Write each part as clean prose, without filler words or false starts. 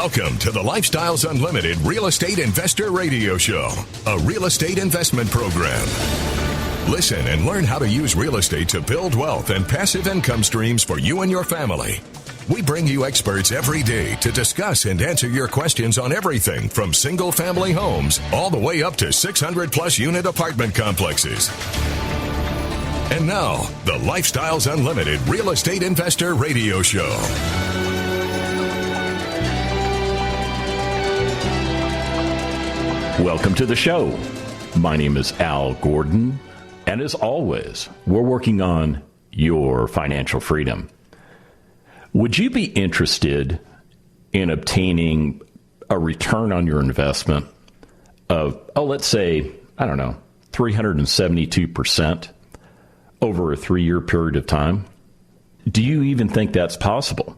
Welcome to the Lifestyles Unlimited Real Estate Investor Radio Show, a real estate investment program. Listen and learn how to use real estate to build wealth and passive income streams for you and your family. We bring you experts every day to discuss and answer your questions on everything from single-family homes all the way up to 600-plus unit apartment complexes. And now, the Lifestyles Unlimited Real Estate Investor Radio Show. Welcome to the show. My name is Al Gordon, and as always, we're working on your financial freedom. Would you be interested in obtaining a return on your investment of, let's say, 372% over a 3-year period of time? Do you even think that's possible?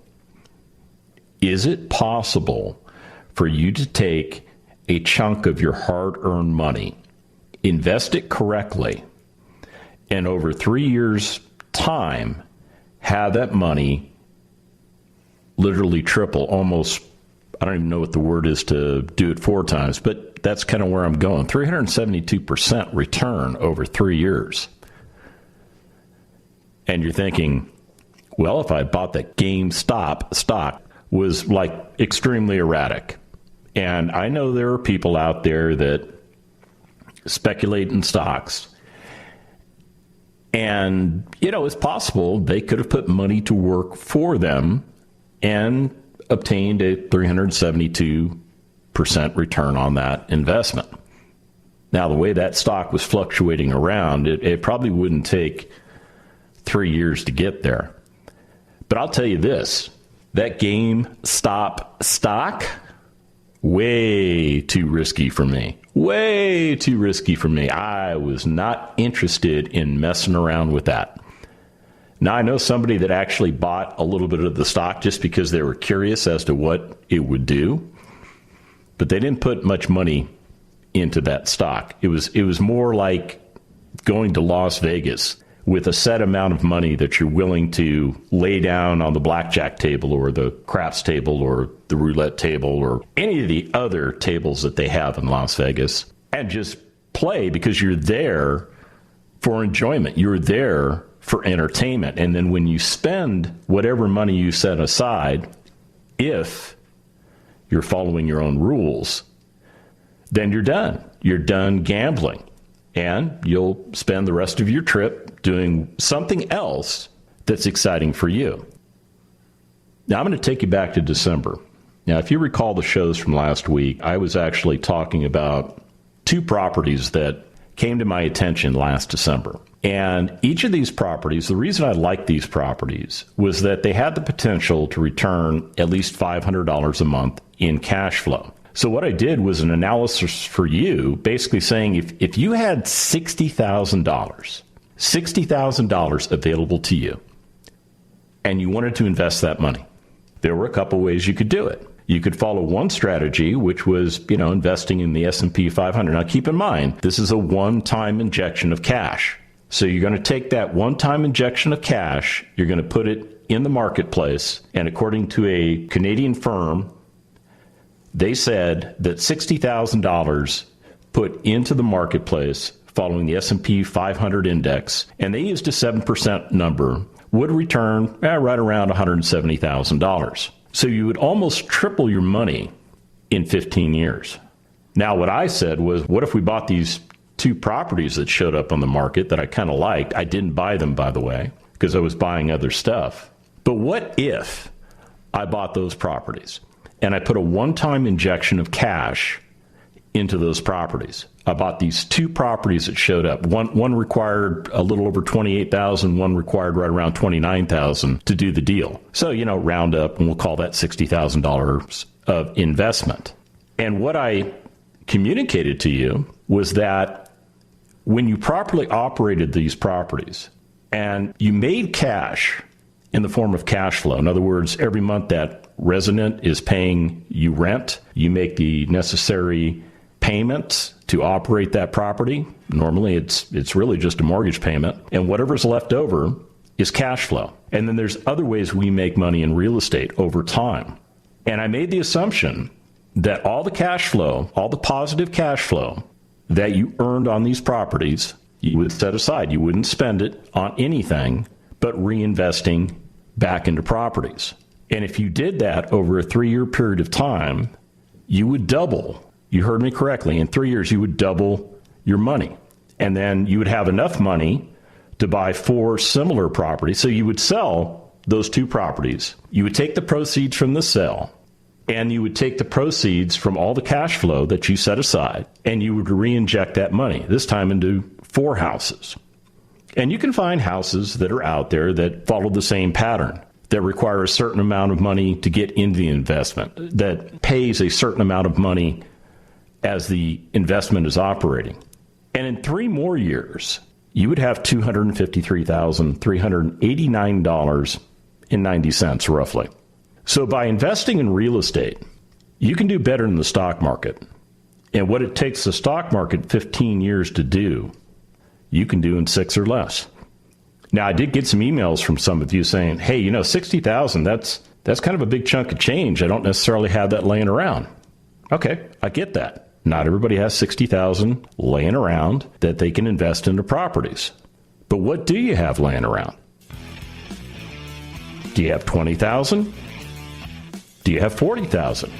Is it possible for you to take a chunk of your hard-earned money, invest it correctly, and over 3 years' time, have that money literally triple, almost, I don't even know what the word is to do it 4 times, but that's kind of where I'm going. 372% return over 3 years. And you're thinking, well, if I bought that GameStop stock, was like extremely erratic. And I know there are people out there that speculate in stocks. And, it's possible they could have put money to work for them and obtained a 372% return on that investment. Now, the way that stock was fluctuating around, it probably wouldn't take 3 years to get there. But I'll tell you this, that GameStop stock, way too risky for me. Way too risky for me. I was not interested in messing around with that. Now, I know somebody that actually bought a little bit of the stock just because they were curious as to what it would do, but they didn't put much money into that stock. It was more like going to Las Vegas with a set amount of money that you're willing to lay down on the blackjack table or the craps table or the roulette table or any of the other tables that they have in Las Vegas, and just play because you're there for enjoyment. You're there for entertainment. And then when you spend whatever money you set aside, if you're following your own rules, then you're done. You're done gambling. And you'll spend the rest of your trip doing something else that's exciting for you. Now, I'm going to take you back to December. Now, if you recall the shows from last week, I was actually talking about 2 properties that came to my attention last December. And each of these properties, the reason I liked these properties was that they had the potential to return at least $500 a month in cash flow. So what I did was an analysis for you, basically saying if you had $60,000 available to you, and you wanted to invest that money, there were a couple ways you could do it. You could follow one strategy, which was, investing in the S&P 500. Now, keep in mind, this is a one-time injection of cash. So you're going to take that one-time injection of cash, you're going to put it in the marketplace, and according to a Canadian firm, they said that $60,000 put into the marketplace following the S&P 500 index, and they used a 7% number, would return right around $170,000. So you would almost triple your money in 15 years. Now, what I said was, what if we bought these 2 properties that showed up on the market that I kind of liked? I didn't buy them, by the way, because I was buying other stuff. But what if I bought those properties and I put a one-time injection of cash into those properties? I bought these 2 properties that showed up. One required a little over $28,000, one required right around $29,000 to do the deal. So, round up, and we'll call that $60,000 of investment. And what I communicated to you was that when you properly operated these properties and you made cash in the form of cash flow, in other words, every month that resident is paying you rent, you make the necessary payments to operate that property. Normally, it's really just a mortgage payment, and whatever's left over is cash flow. And then there's other ways we make money in real estate over time. And I made the assumption that all the cash flow, all the positive cash flow that you earned on these properties, you would set aside. You wouldn't spend it on anything but reinvesting back into properties. And if you did that over a 3-year period of time, you would double. You heard me correctly. In 3 years, you would double your money. And then you would have enough money to buy 4 similar properties. So you would sell those 2 properties. You would take the proceeds from the sale, and you would take the proceeds from all the cash flow that you set aside, and you would re-inject that money, this time into 4 houses. And you can find houses that are out there that follow the same pattern, that require a certain amount of money to get into the investment, that pays a certain amount of money as the investment is operating. And in 3 more years, you would have $253,389.90 roughly. So by investing in real estate, you can do better than the stock market. And what it takes the stock market 15 years to do, you can do in 6 or less. Now, I did get some emails from some of you saying, hey, $60,000, that's kind of a big chunk of change. I don't necessarily have that laying around. Okay, I get that. Not everybody has $60,000 laying around that they can invest into properties. But what do you have laying around? Do you have $20,000? Do you have $40,000?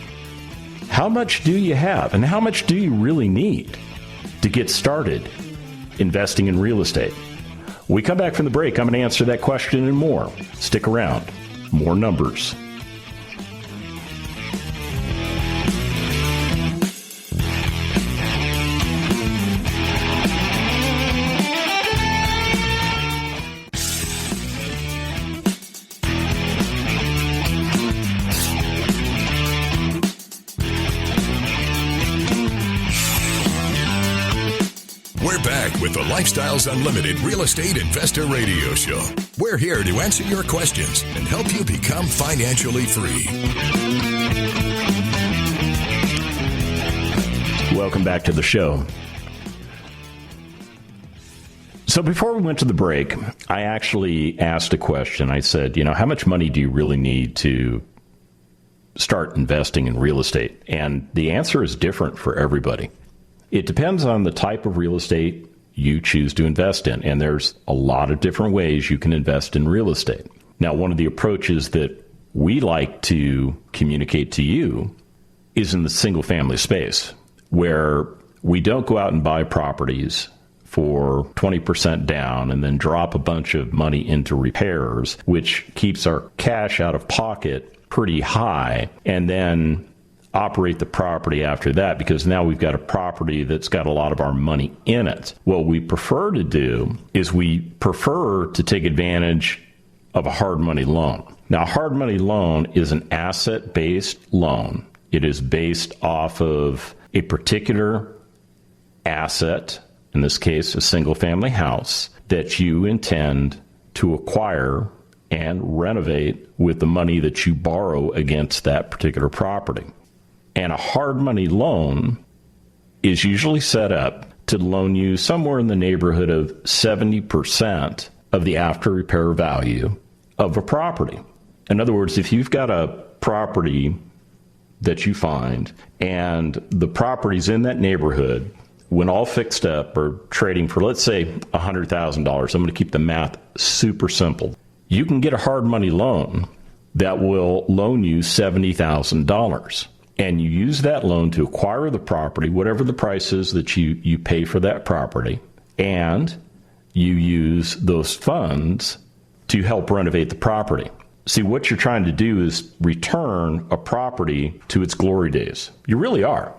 How much do you have? And how much do you really need to get started investing in real estate? When we come back from the break, I'm going to answer that question and more. Stick around. More numbers. We're back with the Lifestyles Unlimited Real Estate Investor Radio Show. We're here to answer your questions and help you become financially free. Welcome back to the show. So before we went to the break, I actually asked a question. I said, how much money do you really need to start investing in real estate? And the answer is different for everybody. It depends on the type of real estate you choose to invest in, and there's a lot of different ways you can invest in real estate. Now, one of the approaches that we like to communicate to you is in the single-family space, where we don't go out and buy properties for 20% down and then drop a bunch of money into repairs, which keeps our cash out of pocket pretty high, and then operate the property after that, because now we've got a property that's got a lot of our money in it. What we prefer to do is we prefer to take advantage of a hard money loan. Now, a hard money loan is an asset-based loan. It is based off of a particular asset, in this case, a single-family house, that you intend to acquire and renovate with the money that you borrow against that particular property. And a hard money loan is usually set up to loan you somewhere in the neighborhood of 70% of the after repair value of a property. In other words, if you've got a property that you find and the properties in that neighborhood, when all fixed up, are trading for, let's say, $100,000, I'm going to keep the math super simple. You can get a hard money loan that will loan you $70,000. And you use that loan to acquire the property, whatever the price is that you pay for that property, and you use those funds to help renovate the property. See, what you're trying to do is return a property to its glory days. You really are.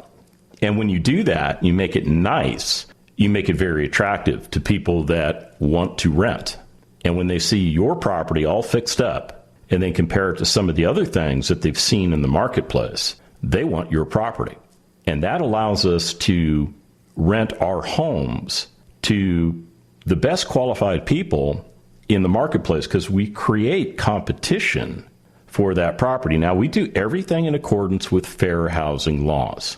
And when you do that, you make it nice. You make it very attractive to people that want to rent. And when they see your property all fixed up and then compare it to some of the other things that they've seen in the marketplace, they want your property. And that allows us to rent our homes to the best qualified people in the marketplace, because we create competition for that property. Now, we do everything in accordance with fair housing laws,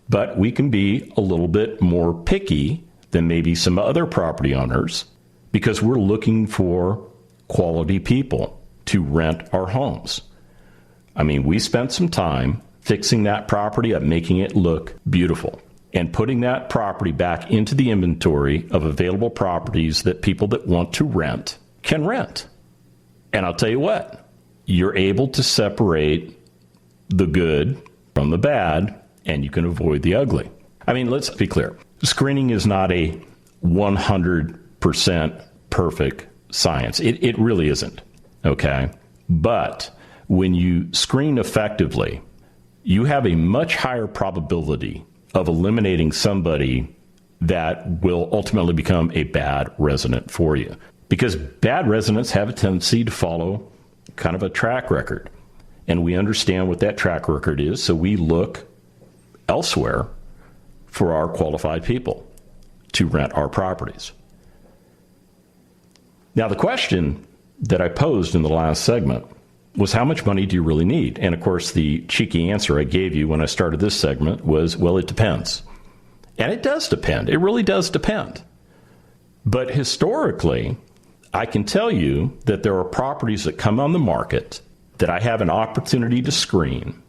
but we can be a little bit more picky than maybe some other property owners, because we're looking for quality people to rent our homes. I mean, we spent some time fixing that property up, making it look beautiful, and putting that property back into the inventory of available properties that people that want to rent can rent. And I'll tell you what, you're able to separate the good from the bad, and you can avoid the ugly. I mean, let's be clear. Screening is not a 100% perfect science. It really isn't, okay? But when you screen effectively, you have a much higher probability of eliminating somebody that will ultimately become a bad resident for you. Because bad residents have a tendency to follow kind of a track record. And we understand what that track record is, so we look elsewhere for our qualified people to rent our properties. Now, the question that I posed in the last segment was, how much money do you really need? And of course, the cheeky answer I gave you when I started this segment was, well, it depends. And it does depend. It really does depend. But historically, I can tell you that there are properties that come on the market that I have an opportunity to screen,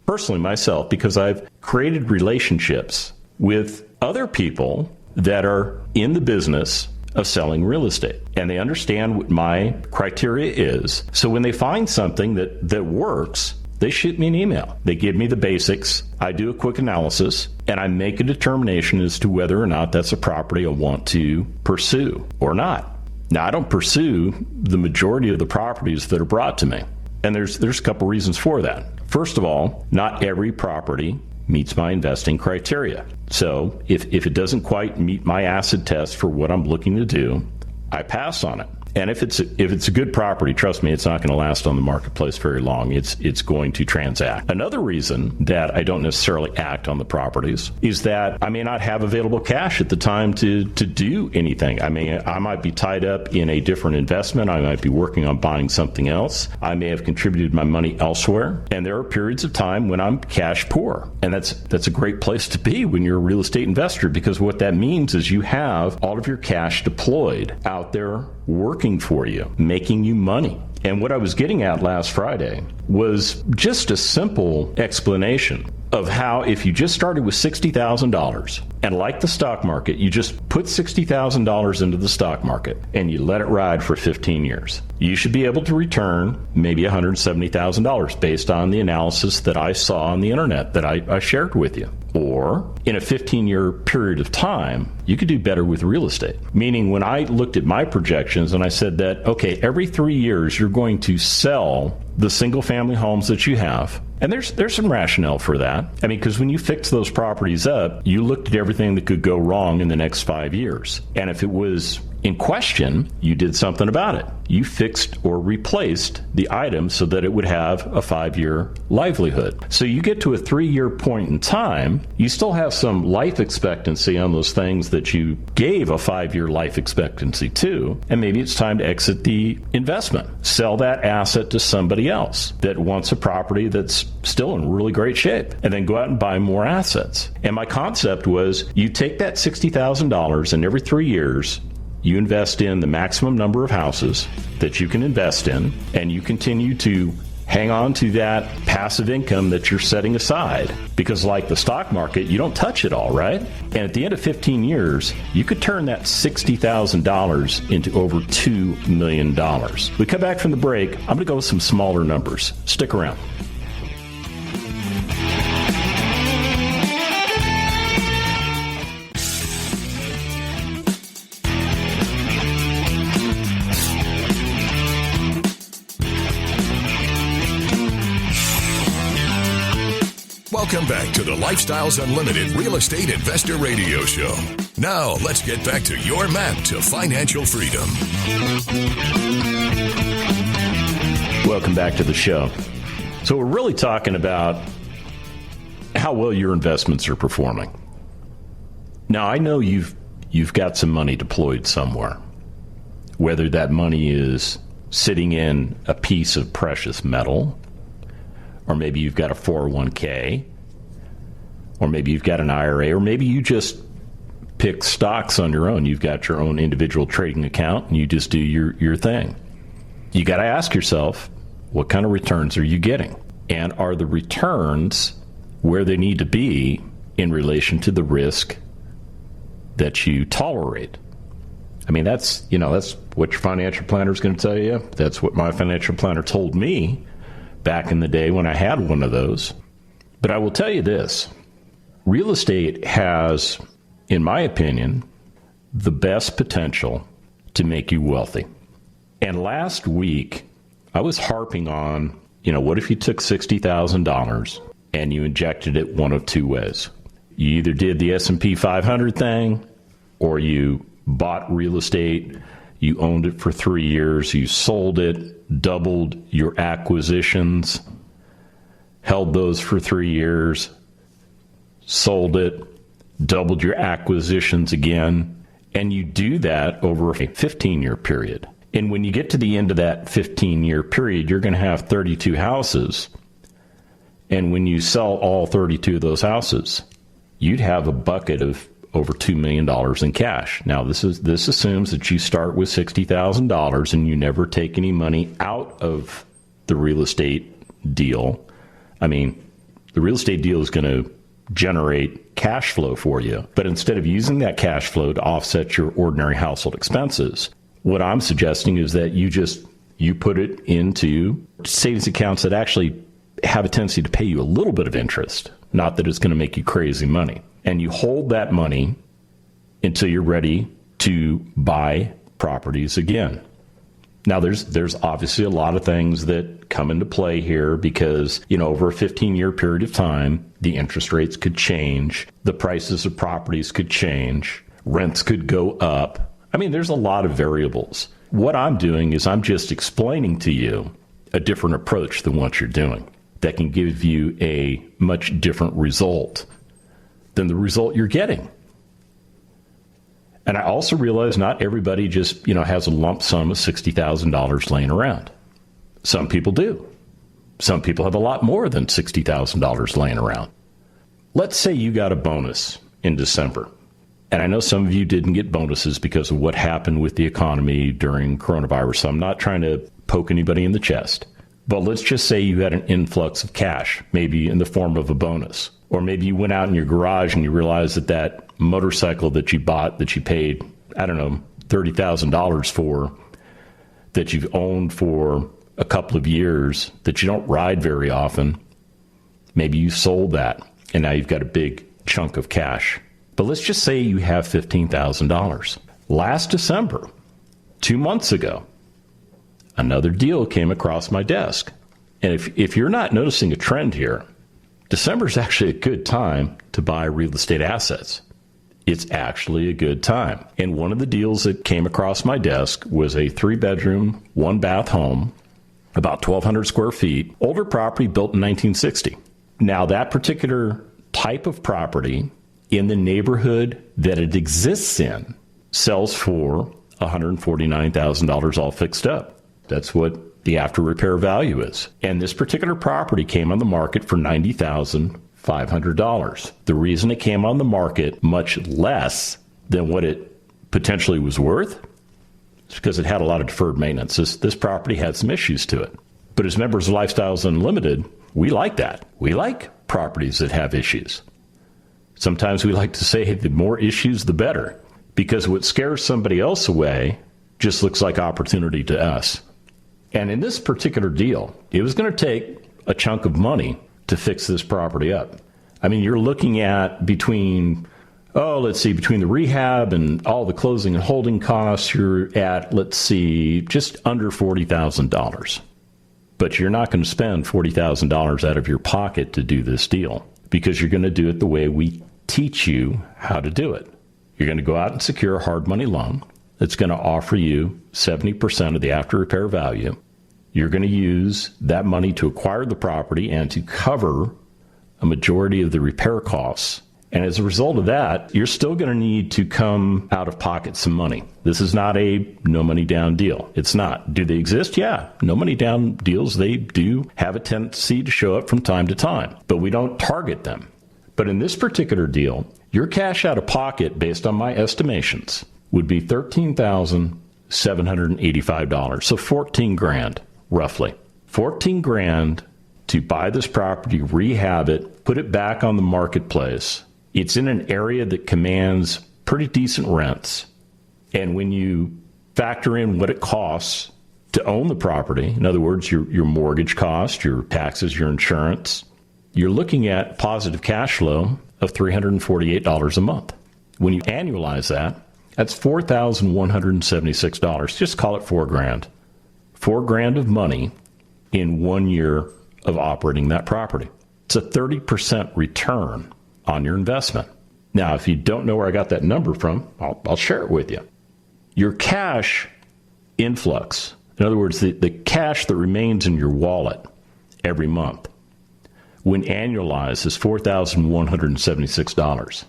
personally myself, because I've created relationships with other people that are in the business of selling real estate. And they understand what my criteria is. So when they find something that works, they shoot me an email. They give me the basics. I do a quick analysis, and I make a determination as to whether or not that's a property I want to pursue or not. Now, I don't pursue the majority of the properties that are brought to me. And there's a couple reasons for that. First of all, not every property meets my investing criteria. So if it doesn't quite meet my acid test for what I'm looking to do, I pass on it. And if it's a good property, trust me, it's not going to last on the marketplace very long. It's going to transact. Another reason that I don't necessarily act on the properties is that I may not have available cash at the time to do anything. I might be tied up in a different investment. I might be working on buying something else. I may have contributed my money elsewhere. And there are periods of time when I'm cash poor. And that's a great place to be when you're a real estate investor, because what that means is you have all of your cash deployed out there working for you, making you money. And what I was getting at last Friday was just a simple explanation of how if you just started with $60,000 and like the stock market, you just put $60,000 into the stock market and you let it ride for 15 years, you should be able to return maybe $170,000 based on the analysis that I saw on the internet that I shared with you. Or in a 15-year period of time, you could do better with real estate. Meaning when I looked at my projections and I said that, okay, every 3 years you're going to sell the single-family homes that you have. And there's some rationale for that. I mean, because when you fix those properties up, you looked at everything that could go wrong in the next 5 years. And if it was in question, you did something about it. You fixed or replaced the item so that it would have a 5-year livelihood. So you get to a 3-year point in time, you still have some life expectancy on those things that you gave a 5-year life expectancy to, and maybe it's time to exit the investment. Sell that asset to somebody else that wants a property that's still in really great shape, and then go out and buy more assets. And my concept was you take that $60,000 and every 3 years, you invest in the maximum number of houses that you can invest in, and you continue to hang on to that passive income that you're setting aside. Because like the stock market, you don't touch it all, right? And at the end of 15 years, you could turn that $60,000 into over $2 million. We come back from the break. I'm going to go with some smaller numbers. Stick around. Welcome back to the Lifestyles Unlimited Real Estate Investor Radio Show. Now, let's get back to your map to financial freedom. Welcome back to the show. So we're really talking about how well your investments are performing. Now, I know you've got some money deployed somewhere, whether that money is sitting in a piece of precious metal, or maybe you've got a 401k, or maybe you've got an IRA, or maybe you just pick stocks on your own. You've got your own individual trading account, and you just do your thing. You got to ask yourself, what kind of returns are you getting? And are the returns where they need to be in relation to the risk that you tolerate? I mean, that's what your financial planner is going to tell you. That's what my financial planner told me back in the day when I had one of those. But I will tell you this. Real estate has, in my opinion, the best potential to make you wealthy. And last week, I was harping on, what if you took $60,000 and you injected it one of two ways? You either did the S&P 500 thing, or you bought real estate, you owned it for 3 years, you sold it, doubled your acquisitions, held those for 3 years, sold it, doubled your acquisitions again, and you do that over a 15-year period. And when you get to the end of that 15-year period, you're going to have 32 houses. And when you sell all 32 of those houses, you'd have a bucket of over $2 million in cash. Now, this assumes that you start with $60,000 and you never take any money out of the real estate deal. I mean, the real estate deal is going to generate cash flow for you. But instead of using that cash flow to offset your ordinary household expenses, what I'm suggesting is that you put it into savings accounts that actually have a tendency to pay you a little bit of interest, not that it's going to make you crazy money. And you hold that money until you're ready to buy properties again. Now, there's obviously a lot of things that come into play here because, over a 15-year period of time, the interest rates could change, the prices of properties could change, rents could go up. I mean, there's a lot of variables. What I'm doing is I'm just explaining to you a different approach than what you're doing that can give you a much different result than the result you're getting. And I also realize not everybody just, has a lump sum of $60,000 laying around. Some people do. Some people have a lot more than $60,000 laying around. Let's say you got a bonus in December. And I know some of you didn't get bonuses because of what happened with the economy during coronavirus. So I'm not trying to poke anybody in the chest. But let's just say you had an influx of cash, maybe in the form of a bonus. Or maybe you went out in your garage and you realized that motorcycle that you bought, that you paid, $30,000 for, that you've owned for a couple of years, that you don't ride very often, maybe you sold that and now you've got a big chunk of cash. But let's just say you have $15,000. Last December, 2 months ago, another deal came across my desk. And if you're not noticing a trend here, December is actually a good time to buy real estate assets. It's actually a good time. And one of the deals that came across my desk was a 3-bedroom, 1-bath home, about 1,200 square feet, older property built in 1960. Now, that particular type of property in the neighborhood that it exists in sells for $149,000 all fixed up. That's what the after repair value is. And this particular property came on the market for $90,500. The reason it came on the market much less than what it potentially was worth is because it had a lot of deferred maintenance. This property had some issues to it. But as members of Lifestyles Unlimited, we like that. We like properties that have issues. Sometimes we like to say, hey, the more issues, the better. Because what scares somebody else away just looks like opportunity to us. And in this particular deal, it was going to take a chunk of money to fix this property up. I mean, you're looking at between the rehab and all the closing and holding costs, you're at, just under $40,000. But you're not going to spend $40,000 out of your pocket to do this deal because you're going to do it the way we teach you how to do it. You're going to go out and secure a hard money loan. It's going to offer you 70% of the after repair value. You're going to use that money to acquire the property and to cover a majority of the repair costs. And as a result of that, you're still going to need to come out of pocket some money. This is not a no money down deal. It's not. Do they exist? Yeah. No money down deals, they do have a tendency to show up from time to time, but we don't target them. But in this particular deal, your cash out of pocket, based on my estimations, would be $13,785. So $14,000, roughly. $14,000 to buy this property, rehab it, put it back on the marketplace. It's in an area that commands pretty decent rents. And when you factor in what it costs to own the property, in other words, your mortgage cost, your taxes, your insurance, you're looking at positive cash flow of $348 a month. When you annualize that, that's $4,176. Just call it $4,000. $4,000 of money in 1 year of operating that property. It's a 30% return on your investment. Now, if you don't know where I got that number from, I'll share it with you. Your cash influx, in other words, the cash that remains in your wallet every month, when annualized, is $4,176.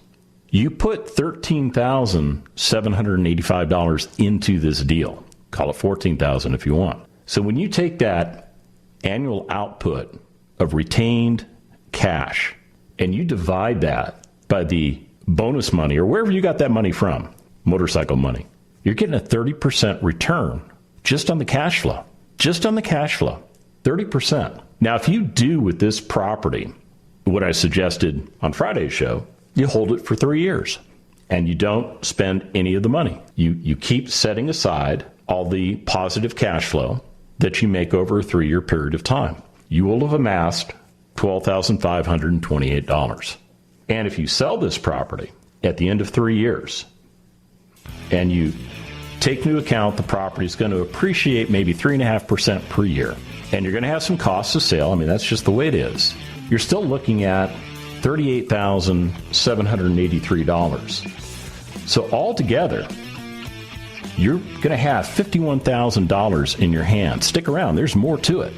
You put $13,785 into this deal. Call it $14,000 if you want. So when you take that annual output of retained cash and you divide that by the bonus money or wherever you got that money from, motorcycle money, you're getting a 30% return just on the cash flow. Just on the cash flow. 30%. Now, if you do with this property what I suggested on Friday's show, you hold it for 3 years and you don't spend any of the money. You keep setting aside all the positive cash flow that you make over a 3-year period of time. You will have amassed $12,528. And if you sell this property at the end of 3 years and you take into account the property is going to appreciate maybe 3.5% per year, and you're going to have some costs of sale, I mean, that's just the way it is, you're still looking at $38,783. So altogether, you're going to have $51,000 in your hand. Stick around. There's more to it.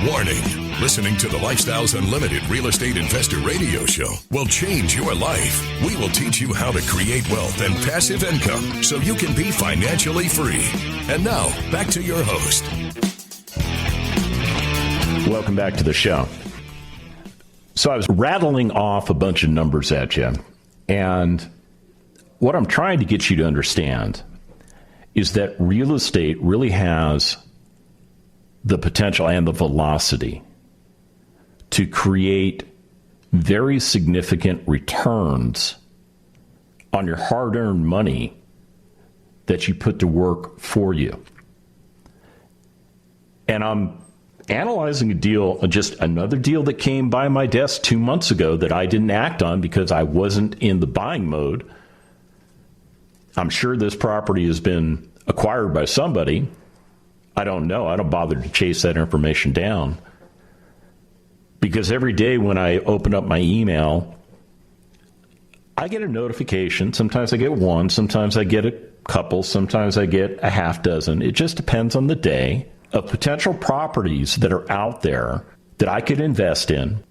Warning. Listening to the Lifestyles Unlimited Real Estate Investor Radio Show will change your life. We will teach you how to create wealth and passive income so you can be financially free. And now, back to your host. Welcome back to the show. So I was rattling off a bunch of numbers at you, and what I'm trying to get you to understand is that real estate really has the potential and the velocity to create very significant returns on your hard-earned money that you put to work for you. And I'm analyzing a deal, just another deal that came by my desk 2 months ago that I didn't act on because I wasn't in the buying mode. I'm sure this property has been acquired by somebody. I don't know. I don't bother to chase that information down. Because every day when I open up my email, I get a notification. Sometimes I get one. Sometimes I get a couple. Sometimes I get a half dozen. It just depends on the day of potential properties that are out there that I could invest in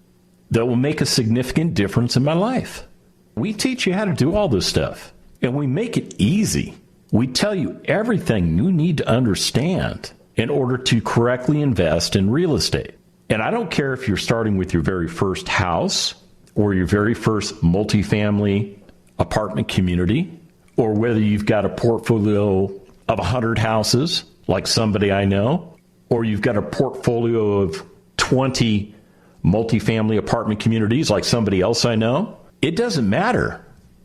that will make a significant difference in my life. We teach you how to do all this stuff, and we make it easy. We tell you everything you need to understand in order to correctly invest in real estate. And I don't care if you're starting with your very first house or your very first multifamily apartment community, or whether you've got a portfolio of 100 houses like somebody I know, or you've got a portfolio of 20 multifamily apartment communities like somebody else I know. It doesn't matter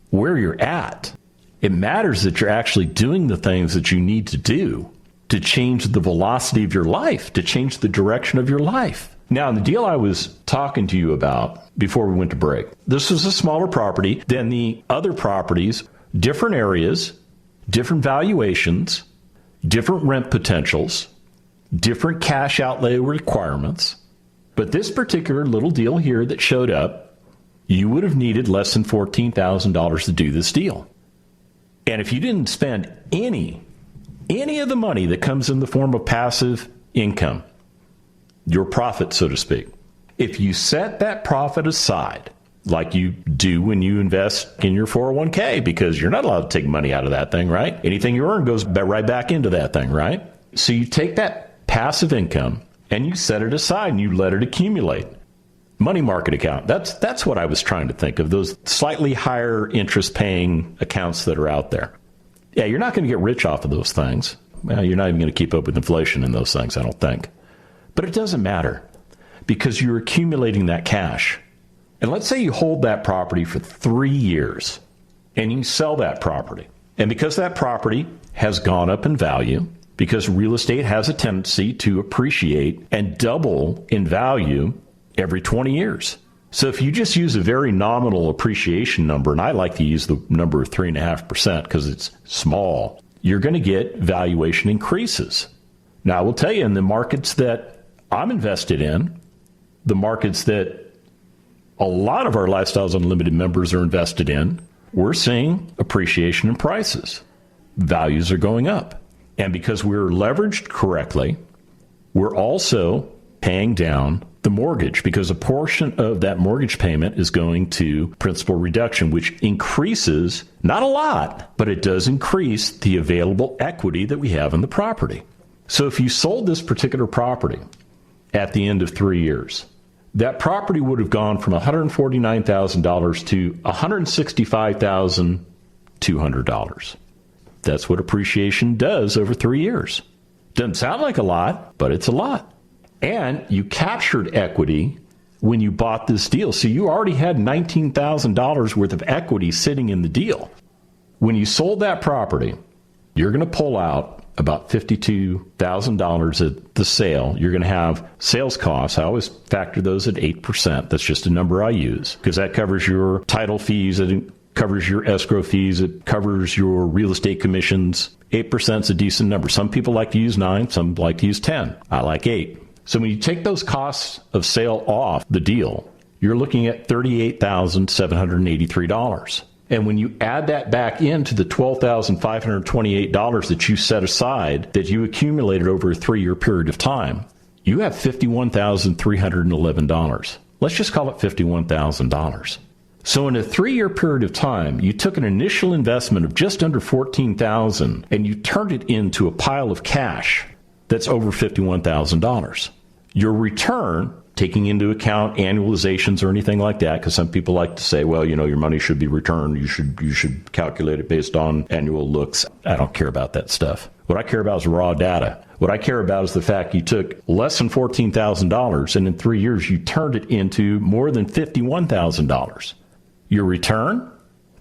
where you're at. It matters that you're actually doing the things that you need to do to change the velocity of your life, to change the direction of your life. Now, the deal I was talking to you about before we went to break, this was a smaller property than the other properties, different areas, different valuations, different rent potentials, different cash outlay requirements. But this particular little deal here that showed up, you would have needed less than $14,000 to do this deal. And if you didn't spend any of the money that comes in the form of passive income, your profit, so to speak, if you set that profit aside, like you do when you invest in your 401k, because you're not allowed to take money out of that thing, right? Anything you earn goes right back into that thing, right? So you take that passive income and you set it aside and you let it accumulate. Money market account. That's what I was trying to think of, those slightly higher interest paying accounts that are out there. Yeah, you're not going to get rich off of those things. Well, you're not even going to keep up with inflation in those things, I don't think. But it doesn't matter because you're accumulating that cash. And let's say you hold that property for 3 years and you sell that property. And because that property has gone up in value, because real estate has a tendency to appreciate and double in value every 20 years. So if you just use a very nominal appreciation number, and I like to use the number of 3.5% because it's small, you're going to get valuation increases. Now, I will tell you, in the markets that I'm invested in, the markets that a lot of our Lifestyles Unlimited members are invested in, we're seeing appreciation in prices. Values are going up. And because we're leveraged correctly, we're also paying down the mortgage because a portion of that mortgage payment is going to principal reduction, which increases, not a lot, but it does increase the available equity that we have in the property. So if you sold this particular property at the end of 3 years, that property would have gone from $149,000 to $165,200. That's what appreciation does over 3 years. Doesn't sound like a lot, but it's a lot. And you captured equity when you bought this deal. So you already had $19,000 worth of equity sitting in the deal. When you sold that property, you're going to pull out about $52,000 at the sale. You're going to have sales costs. I always factor those at 8%. That's just a number I use because that covers your title fees. It covers your escrow fees. It covers your real estate commissions. 8% is a decent number. Some people like to use 9. Some like to use 10. I like 8. So when you take those costs of sale off the deal, you're looking at $38,783. And when you add that back into the $12,528 that you set aside, that you accumulated over a 3-year period of time, you have $51,311. Let's just call it $51,000. So in a 3-year period of time, you took an initial investment of just under $14,000 and you turned it into a pile of cash that's over $51,000. Your return, taking into account annualizations or anything like that, because some people like to say, well, your money should be returned. You should calculate it based on annual looks. I don't care about that stuff. What I care about is raw data. What I care about is the fact you took less than $14,000 and in 3 years you turned it into more than $51,000. Your return,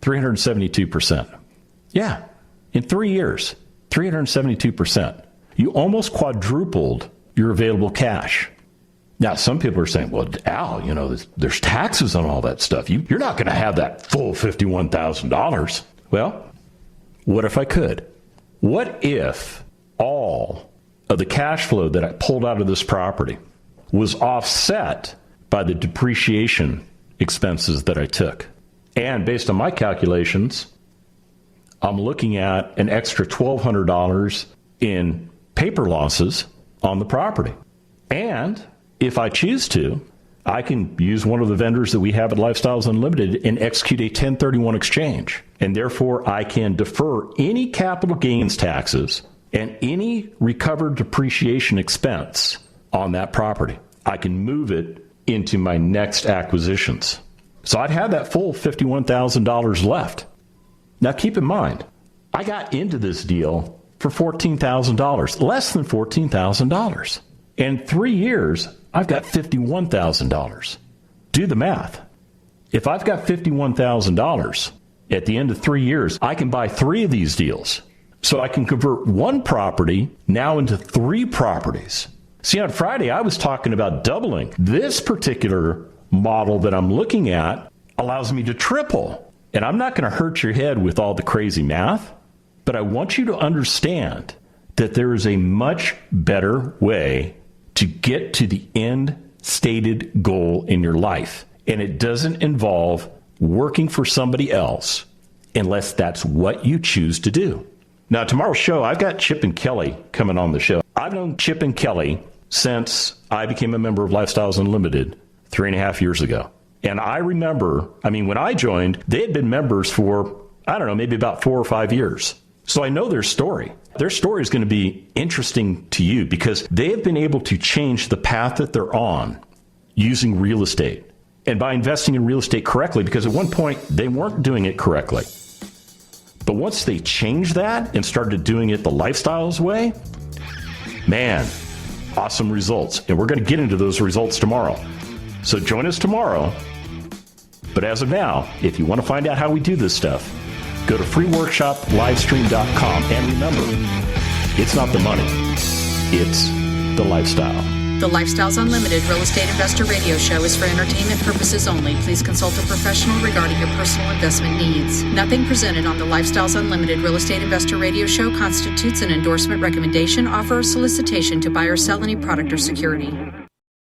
372%. Yeah, in 3 years, 372%. You almost quadrupled your available cash. Now, some people are saying, well, Al, there's taxes on all that stuff. You're not going to have that full $51,000. Well, what if I could? What if all of the cash flow that I pulled out of this property was offset by the depreciation expenses that I took? And based on my calculations, I'm looking at an extra $1,200 in paper losses on the property. And if I choose to, I can use one of the vendors that we have at Lifestyles Unlimited and execute a 1031 exchange. And therefore, I can defer any capital gains taxes and any recovered depreciation expense on that property. I can move it into my next acquisitions. So I'd have that full $51,000 left. Now, keep in mind, I got into this deal for $14,000, less than $14,000. In 3 years, I've got $51,000. Do the math. If I've got $51,000 at the end of 3 years, I can buy 3 of these deals. So I can convert one property now into 3 properties. See, on Friday, I was talking about doubling. This particular model that I'm looking at allows me to triple. And I'm not going to hurt your head with all the crazy math, but I want you to understand that there is a much better way to get to the end stated goal in your life. And it doesn't involve working for somebody else unless that's what you choose to do. Now, tomorrow's show, I've got Chip and Kelly coming on the show. I've known Chip and Kelly since I became a member of Lifestyles Unlimited 3.5 years ago. And I remember, when I joined, they had been members for, maybe about 4 or 5 years. So I know their story. Their story is going to be interesting to you because they have been able to change the path that they're on using real estate and by investing in real estate correctly, because at one point they weren't doing it correctly. But once they changed that and started doing it the Lifestyles way, man, awesome results. And we're going to get into those results tomorrow. So join us tomorrow. But as of now, if you want to find out how we do this stuff, go to freeworkshoplivestream.com. And remember, it's not the money, it's the lifestyle. The Lifestyles Unlimited Real Estate Investor Radio Show is for entertainment purposes only. Please consult a professional regarding your personal investment needs. Nothing presented on the Lifestyles Unlimited Real Estate Investor Radio Show constitutes an endorsement, recommendation, offer, or solicitation to buy or sell any product or security.